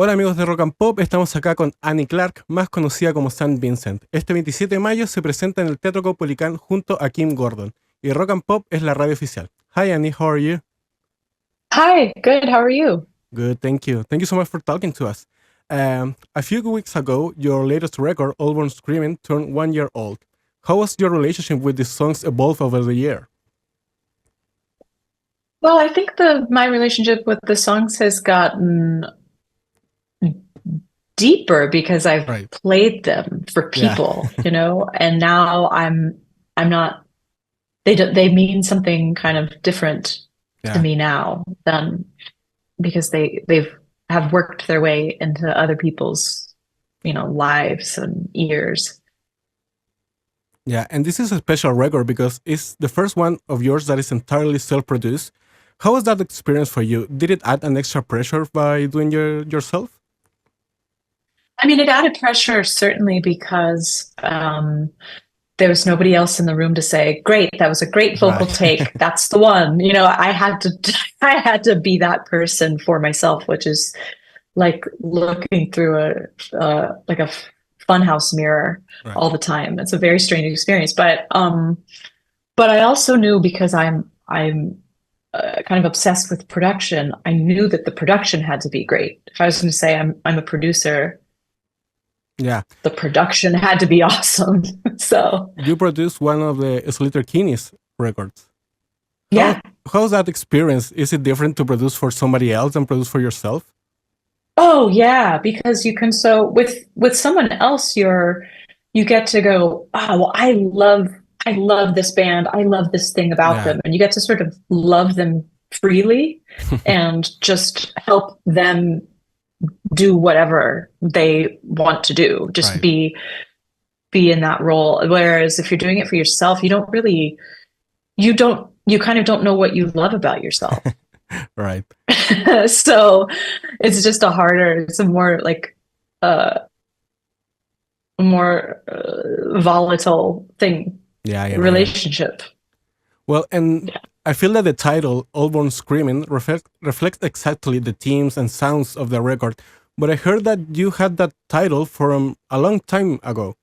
Hola amigos de Rock and Pop, estamos acá con Annie Clarke, más conocida como San Vincent. Este 27 de mayo se presenta en el Teatro Caupolicán junto a Kim Gordon, y Rock and Pop es la radio oficial. Hi Annie, how are you? Hi, good. How are you? Good, thank you. Thank you so much for talking to us. A few weeks ago, your latest record, All Born Screaming, turned 1 year old. How was your relationship with these songs evolved over the year? Well, I think the my relationship with the songs has gotten deeper because I've Right. played them for Yeah. people, and now I'm not they mean something kind of different to Yeah. me now than because they've have worked their way into other people's, lives and ears. Yeah, and this is a special record because it's the first one of yours that is entirely self-produced. How was that experience for you? Did it add an extra pressure by doing yourself? I mean, it added pressure certainly because there was nobody else in the room to say, "Great, that was a great vocal Right. take. That's the one." I had to I had to be that person for myself, which is like looking through a funhouse mirror Right. all the time. It's a very strange experience, but I also knew because I'm kind of obsessed with production. I knew that the production had to be great. If I was going to say I'm a producer, Yeah. the production had to be awesome. So You produced one of the Slater Kinney's records. How yeah. how's that experience? Is it different to produce for somebody else than produce for yourself? Oh yeah, because you can so with someone else you get to go, oh well, I love this band. I love this thing about Yeah. them. And you get to sort of love them freely and just help them do whatever they want to do. Just Right. be in that role. Whereas if you're doing it for yourself, you kind of don't know what you love about yourself. Right. So it's a more like uh more volatile thing Yeah, I imagine. relationship. Well, and Yeah. I feel that the title, All Born Screaming, reflects exactly the themes and sounds of the record. But I heard that you had that title from a long time ago.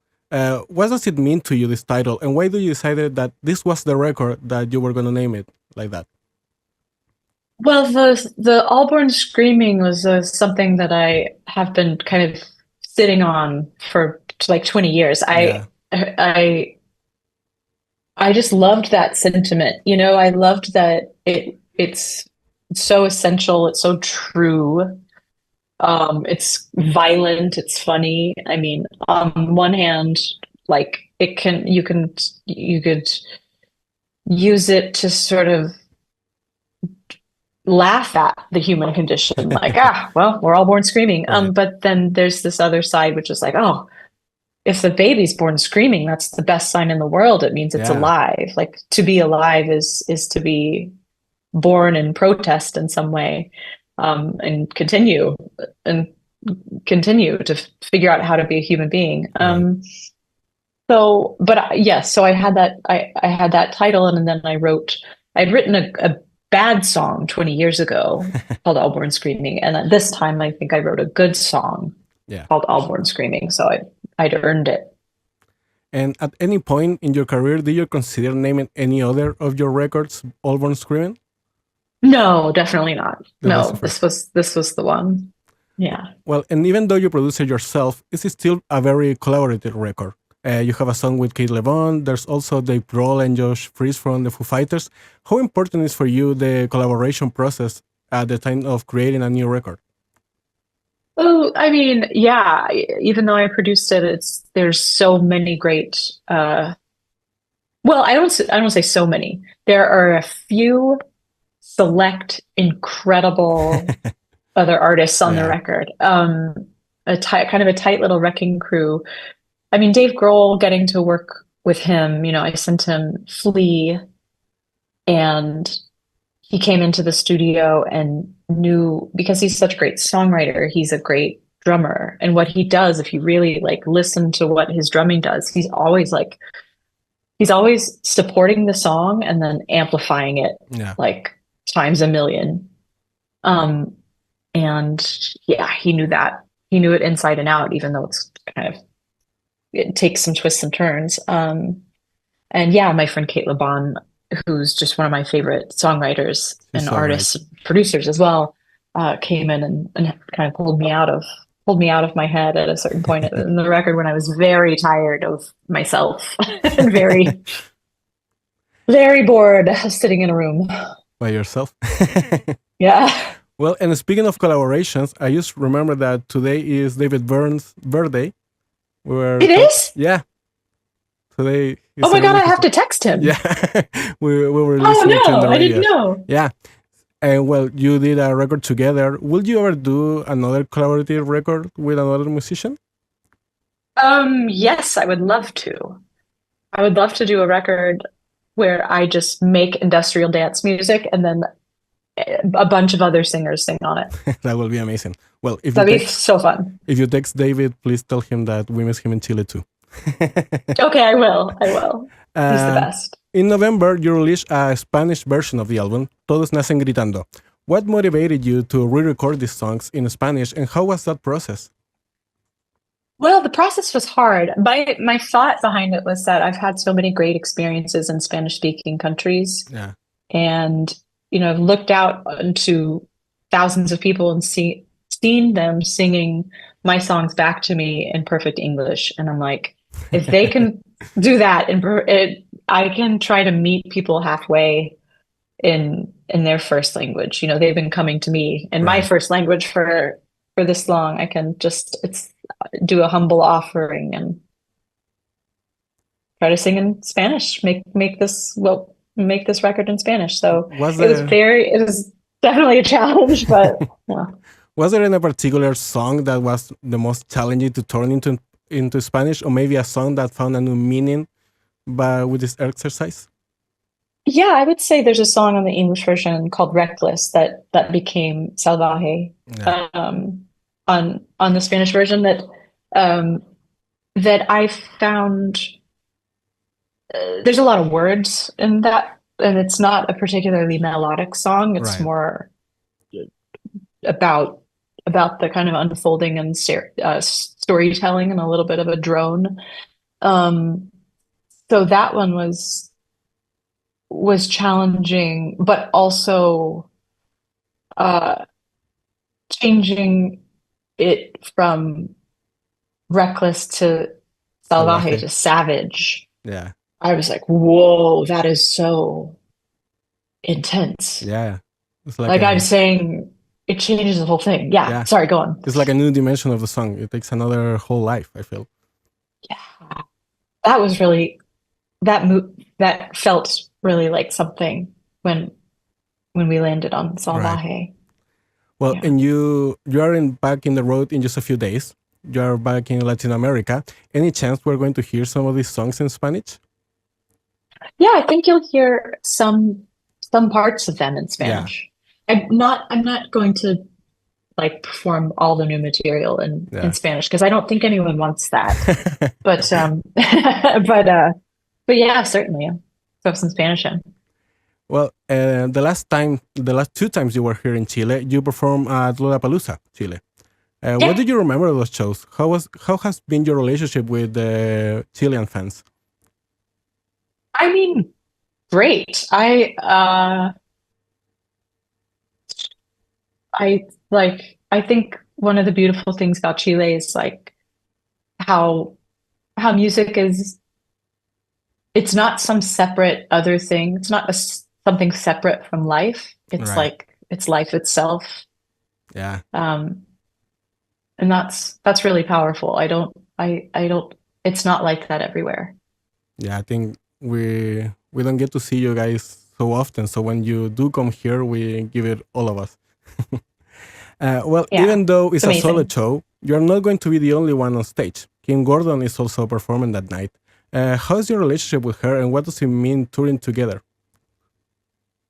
What does it mean to you, this title? And why do you decided that this was the record that you were going to name it like that? Well, the Allborn Screaming was something that I have been kind of sitting on for like 20 years. Yeah, I I just loved that sentiment. I loved that it's so essential, it's so true. It's violent, it's funny. I mean, on one hand, like you could use it to sort of laugh at the human condition, like, well, we're all born screaming. right. But then there's this other side, which is like, oh, if the baby's born screaming, that's the best sign in the world. It means it's Yeah, alive. Like to be alive is to be born in protest in some way, and and continue to figure out how to be a human being. right. Yes, so I had that title, and then I'd written a bad song 20 years ago called All Born Screaming, and then this time I think I wrote a good song Yeah. called All Born Screaming, so I'd earned it. And at any point in your career, do you consider naming any other of your records All Born Screaming? No, definitely not. That was the No, first. this was the one. Yeah. Well, and even though you produce it yourself, it's still a very collaborative record. You have a song with Kate LeBon. There's also Dave Grohl and Josh Freese from the Foo Fighters. How important is for you the collaboration process at the time of creating a new record? Oh, I mean, yeah, even though I produced it, there's so many great well, I don't say so many. There are a few select incredible other artists on the Yeah, record. Kind of a tight little wrecking crew. I mean, Dave Grohl, getting to work with him, I sent him Flea, and he came into the studio and knew, because he's such a great songwriter, he's a great drummer. And what he does, if you really like listen to what his drumming does, he's always supporting the song and then amplifying it yeah, like times a million. Um, And yeah, he knew that. He knew it inside and out, even though it takes some twists and turns. And yeah, my friend Kate LeBon, who's just one of my favorite songwriters She's and so great. artists, producers as well, came in and kind of pulled me out of my head at a certain point in the record when I was very tired of myself and very, very bored sitting in a room. By yourself. Yeah. Well, and speaking of collaborations, I just remember that today is David Byrne's birthday. It is? Yeah, today is Oh my God, celebrating I his. have to text him. Yeah, we were Oh listening to in the no, I didn't radio. know. Yeah, and well, you did a record together. Will you ever do another collaborative record with another musician? Yes, I would love to. I would love to do a record where I just make industrial dance music and then a bunch of other singers sing on it. That will be amazing. Well, That'd be so fun. if you text David, please tell him that we miss him in Chile too. Okay, I will. I will. He's the best. In November, you released a Spanish version of the album, Todos Nacen Gritando. What motivated you to re-record these songs in Spanish, and how was that process? Well, the process was hard. My thought behind it was that I've had so many great experiences in Spanish-speaking countries, Yeah, and I've looked out into thousands of people and seen them singing my songs back to me in perfect English, and I'm like, if they can do that, I can try to meet people halfway in their first language. They've been coming to me in my right. first language for this long. I can just do a humble offering and try to sing in Spanish. Make this record in Spanish. So Was it was definitely a challenge, but yeah. was there any particular song that was the most challenging to turn into Spanish, or maybe a song that found a new meaning with this exercise? Yeah, I would say there's a song on the English version called Reckless that became Salvaje. Yeah, On the Spanish version that I found there's a lot of words in that, and it's not a particularly melodic song. It's right. more about the kind of unfolding and storytelling and a little bit of a drone. So that one was challenging, but also changing it from reckless to salvaje to savage. Yeah. I was like, whoa, that is so intense. Yeah. It's Like I'm saying, it changes the whole thing. Yeah. Sorry, go on. It's like a new dimension of the song. It takes another whole life, I feel. Yeah. That was really that felt really like something when we landed on Salvaje. Right. Well, yeah. And you are back in the road in just a few days. You are back in Latin America. Any chance we're going to hear some of these songs in Spanish? Yeah, I think you'll hear some parts of them in Spanish. Yeah. I'm not going to like perform all the new material in Spanish because I don't think anyone wants that. but yeah, certainly throw some Spanish in. Well, the last two times you were here in Chile, you performed at Lollapalooza, Chile. What did you remember of those shows? How has been your relationship with the Chilean fans? I mean, great. I think one of the beautiful things about Chile is like how music is. It's not some separate other thing. It's not something separate from life. It's like it's life itself. Yeah. And that's really powerful. I don't. It's not like that everywhere. Yeah, I think we don't get to see you guys so often. So when you do come here, we give it all of us. Even though it's a solo show, you're not going to be the only one on stage. Kim Gordon is also performing that night. How's your relationship with her, and what does it mean touring together?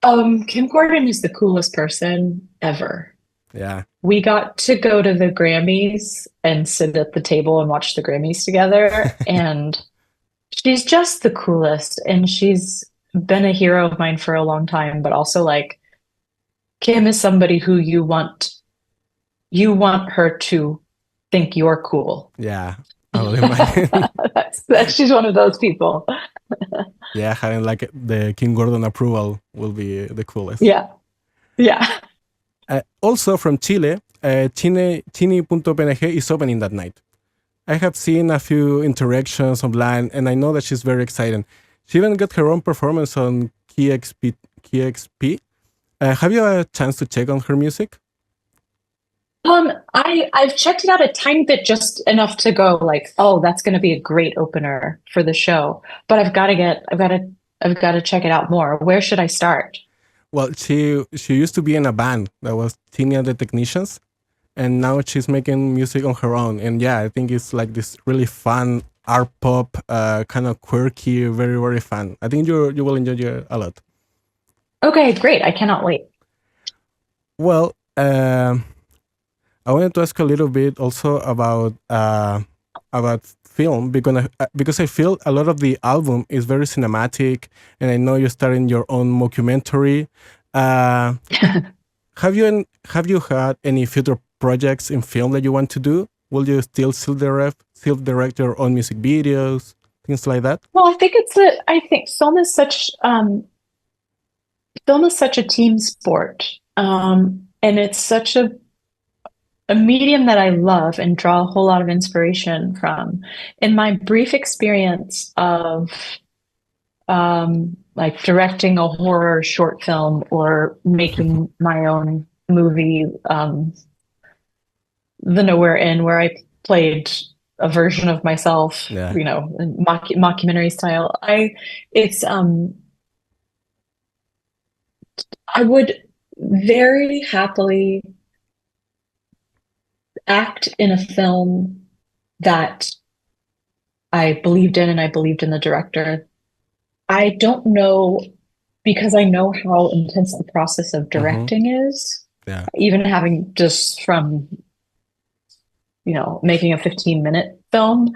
Kim Gordon is the coolest person ever. Yeah. We got to go to the Grammys and sit at the table and watch the Grammys together. And she's just the coolest. And she's been a hero of mine for a long time, but also like Kim is somebody who you want you want her to think you're cool. Yeah, I would imagine. She's one of those people. Yeah, having like the King Gordon approval will be the coolest. Yeah. Yeah. Also from Chile, Chini.png is opening that night. I have seen a few interactions online, and I know that she's very excited. She even got her own performance on KXP. Have you had a chance to check on her music? I've checked it out a tiny bit, just enough to go like, oh, that's going to be a great opener for the show. But I've got to check it out more. Where should I start? Well, she used to be in a band that was Tini and the Technicians, and now she's making music on her own. And yeah, I think it's like this really fun art pop, kind of quirky, very very fun. I think you will enjoy it a lot. Okay, great. I cannot wait. Well, I wanted to ask a little bit also about film because I feel a lot of the album is very cinematic, and I know you're starting your own mockumentary. Uh, have you had any future projects in film that you want to do? Will you still self direct your own music videos, things like that? Well, I think film is such a team sport. And it's such a medium that I love and draw a whole lot of inspiration from. In my brief experience of like directing a horror short film or making my own movie, The Nowhere Inn, where I played a version of myself, Yeah. in mockumentary style. It's I would very happily act in a film that I believed in and I believed in the director. I don't know, because I know how intense the process of Mm-hmm. directing is, Yeah. even having just from, making a 15-minute film.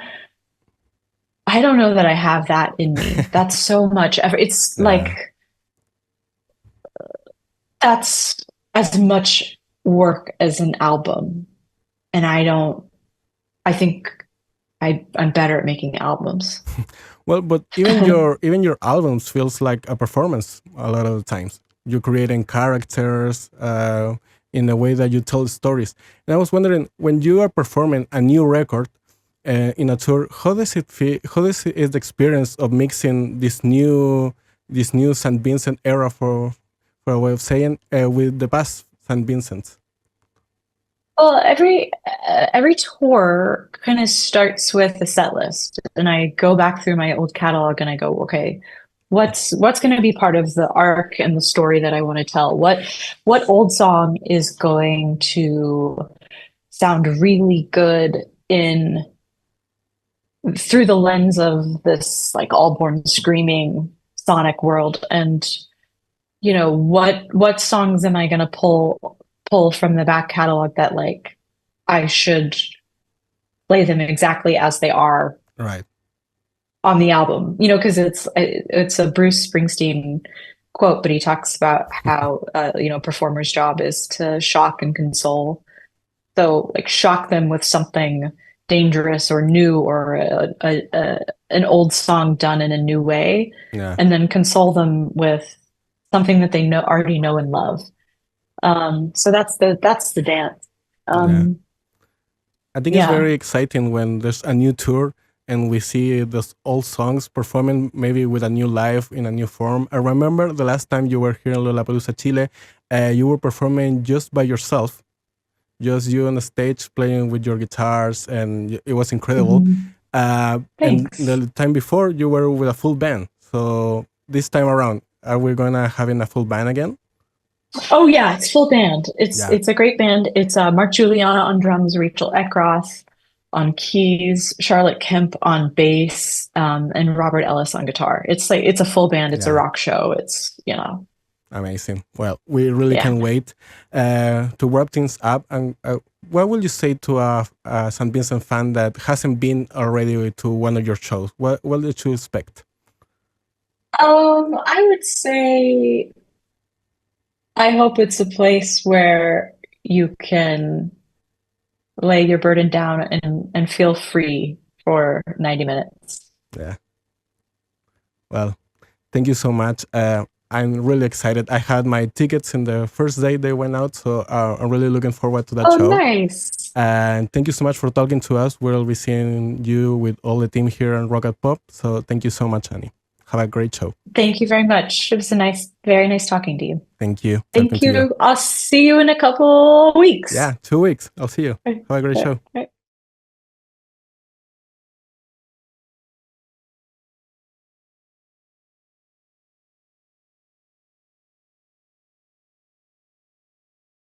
I don't know that I have that in me. That's so much effort. It's Yeah. like that's as much work as an album. And I think I'm better at making albums. Well, but even your albums feels like a performance a lot of the times. You're creating characters in the way that you tell stories. And I was wondering, when you are performing a new record in a tour, how does it feel? How is the experience of mixing this new Saint Vincent era, for a way of saying, with the past Saint Vincent? Well, every tour kind of starts with a set list, and I go back through my old catalog and I go, okay, what's going to be part of the arc and the story that I want to tell? What old song is going to sound really good in through the lens of this like all born screaming sonic world? And what songs am I going to pull from the back catalog that like I should play them exactly as they are Right. on the album, because it's a Bruce Springsteen quote, but he talks about how performer's job is to shock and console. So like shock them with something dangerous or new, or an old song done in a new way, Yeah. and then console them with something that they already know and love. So that's the dance. Yeah. Um, I think it's yeah. very exciting when there's a new tour and we see those old songs performing maybe with a new life in a new form. I remember the last time you were here in Lollapalooza, Chile, you were performing just by yourself, just you on the stage playing with your guitars, and it was incredible. Mhm. And Thanks. the time before, you were with a full band. So this time around, are we gonna having a full band again? Oh yeah, it's full band. It's Yeah, it's a great band. It's Mark Juliana on drums, Rachel Eckroth on keys, Charlotte Kemp on bass, and Robert Ellis on guitar. It's a full band. It's a yeah. rock show. Amazing. Well, we really Yeah. can wait to wrap things up. And what will you say to a St. Vincent fan that hasn't been already to one of your shows? What did you expect? I would say I hope it's a place where you can lay your burden down and feel free for 90 minutes. Yeah. Well, thank you so much. I'm really excited. I had my tickets in the first day they went out, so I'm really looking forward to that Oh, show. nice. And thank you so much for talking to us. We'll be seeing you with all the team here on Rock and Pop. So thank you so much, Annie. Have a great show. Thank you very much. It was very nice talking to you. Thank you. Thank you. I'll see you in a couple weeks. Yeah, 2 weeks. I'll see you. Have a great show.